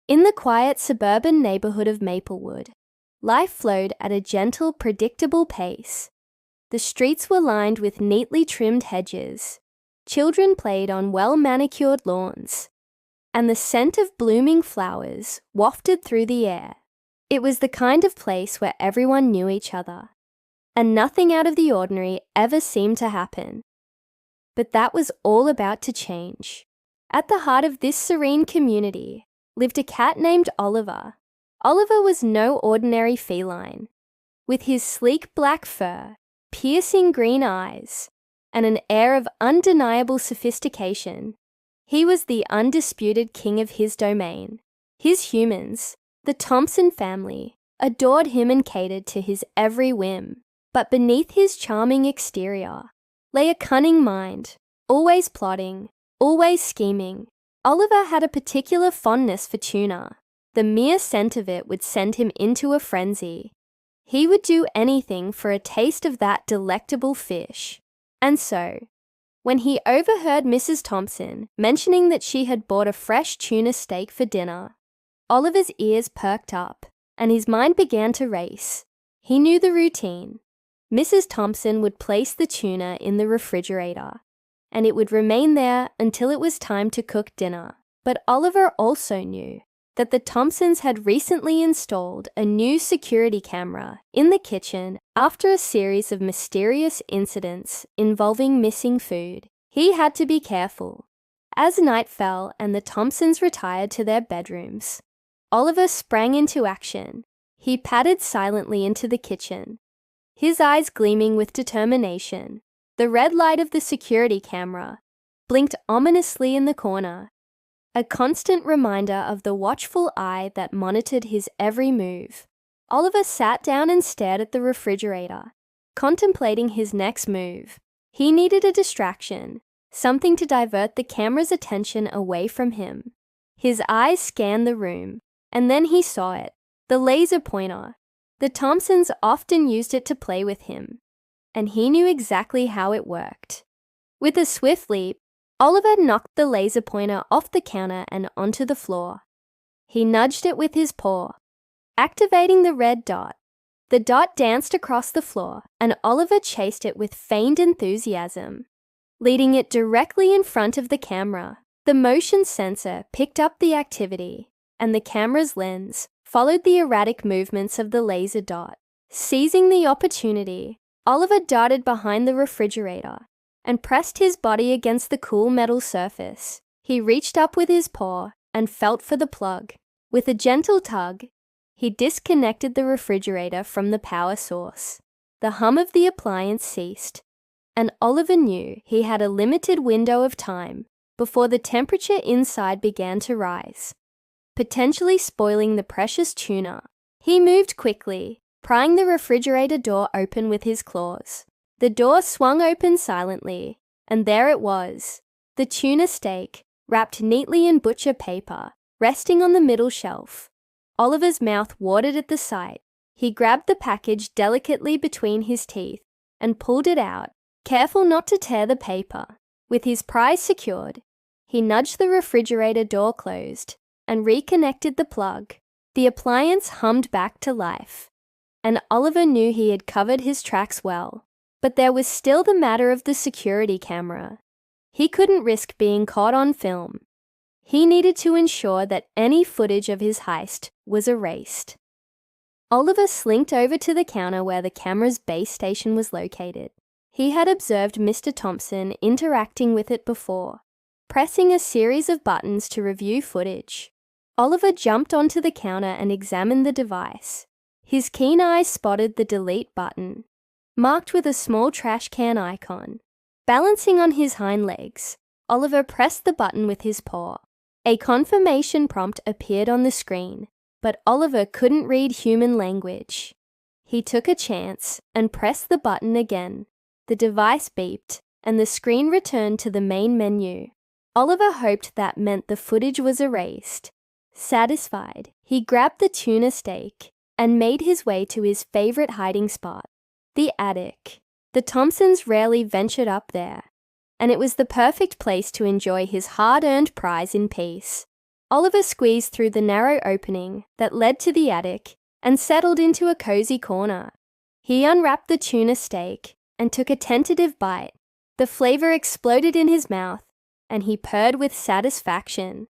In the quiet suburban neighborhood of Maplewood, life flowed at a gentle, predictable pace. The streets were lined with neatly trimmed hedges. Children played on well-manicured lawns, and the scent of blooming flowers wafted through the air. It was the kind of place where everyone knew each other, and nothing out of the ordinary ever seemed to happen. But that was all about to change. At the heart of this serene community lived a cat named Oliver. Oliver was no ordinary feline. With his sleek black fur, piercing green eyes, and an air of undeniable sophistication, he was the undisputed king of his domain. His humans, the Thompson family, adored him and catered to his every whim. But beneath his charming exterior lay a cunning mind, always plotting, always scheming. Oliver had a particular fondness for tuna. The mere scent of it would send him into a frenzy. He would do anything for a taste of that delectable fish. And so, when he overheard Mrs. Thompson mentioning that she had bought a fresh tuna steak for dinner, Oliver's ears perked up, and his mind began to race. He knew the routine. Mrs. Thompson would place the tuna in the refrigerator, and it would remain there until it was time to cook dinner. But Oliver also knew that the Thompsons had recently installed a new security camera in the kitchen after a series of mysterious incidents involving missing food. He had to be careful. As night fell and the Thompsons retired to their bedrooms, Oliver sprang into action. He padded silently into the kitchen, his eyes gleaming with determination. The red light of the security camera blinked ominously in the corner, a constant reminder of the watchful eye that monitored his every move. Oliver sat down and stared at the refrigerator, contemplating his next move. He needed a distraction, something to divert the camera's attention away from him. His eyes scanned the room, and then he saw it, the laser pointer. The Thompsons often used it to play with him, and he knew exactly how it worked. With a swift leap, Oliver knocked the laser pointer off the counter and onto the floor. He nudged it with his paw, activating the red dot. The dot danced across the floor, and Oliver chased it with feigned enthusiasm, leading it directly in front of the camera. The motion sensor picked up the activity, and the camera's lens followed the erratic movements of the laser dot. Seizing the opportunity, Oliver darted behind the refrigerator and pressed his body against the cool metal surface. He reached up with his paw and felt for the plug. With a gentle tug, he disconnected the refrigerator from the power source. The hum of the appliance ceased, and Oliver knew he had a limited window of time before the temperature inside began to rise, potentially spoiling the precious tuna. He moved quickly, prying the refrigerator door open with his claws. The door swung open silently, and there it was, the tuna steak, wrapped neatly in butcher paper, resting on the middle shelf. Oliver's mouth watered at the sight. He grabbed the package delicately between his teeth and pulled it out, careful not to tear the paper. With his prize secured, he nudged the refrigerator door closed and reconnected the plug. The appliance hummed back to life, and Oliver knew he had covered his tracks well. But there was still the matter of the security camera. He couldn't risk being caught on film. He needed to ensure that any footage of his heist was erased. Oliver slinked over to the counter where the camera's base station was located. He had observed Mr. Thompson interacting with it before, pressing a series of buttons to review footage. Oliver jumped onto the counter and examined the device. His keen eyes spotted the delete button, marked with a small trash can icon. Balancing on his hind legs, Oliver pressed the button with his paw. A confirmation prompt appeared on the screen, but Oliver couldn't read human language. He took a chance and pressed the button again. The device beeped, and the screen returned to the main menu. Oliver hoped that meant the footage was erased. Satisfied, he grabbed the tuna steak and made his way to his favorite hiding spot, the attic. The Thompsons rarely ventured up there, and it was the perfect place to enjoy his hard-earned prize in peace. Oliver squeezed through the narrow opening that led to the attic and settled into a cozy corner. He unwrapped the tuna steak and took a tentative bite. The flavor exploded in his mouth, and he purred with satisfaction.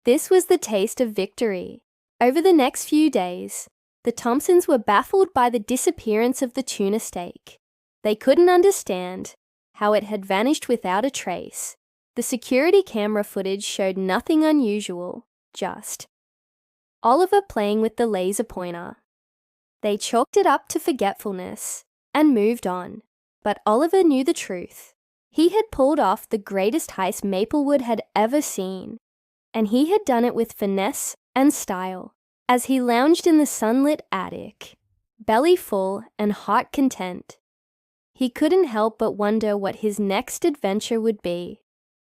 This was the taste of victory. Over the next few days, the Thompsons were baffled by the disappearance of the tuna steak. They couldn't understand how it had vanished without a trace. The security camera footage showed nothing unusual, just Oliver playing with the laser pointer. They chalked it up to forgetfulness and moved on. But Oliver knew the truth. He had pulled off the greatest heist Maplewood had ever seen, and he had done it with finesse and style. As he lounged in the sunlit attic, belly full and heart content, he couldn't help but wonder what his next adventure would be.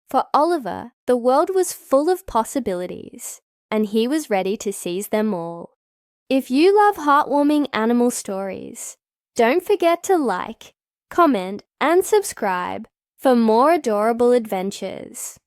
For Oliver, the world was full of possibilities, and he was ready to seize them all. If you love heartwarming animal stories, don't forget to like, comment, and subscribe for more adorable adventures.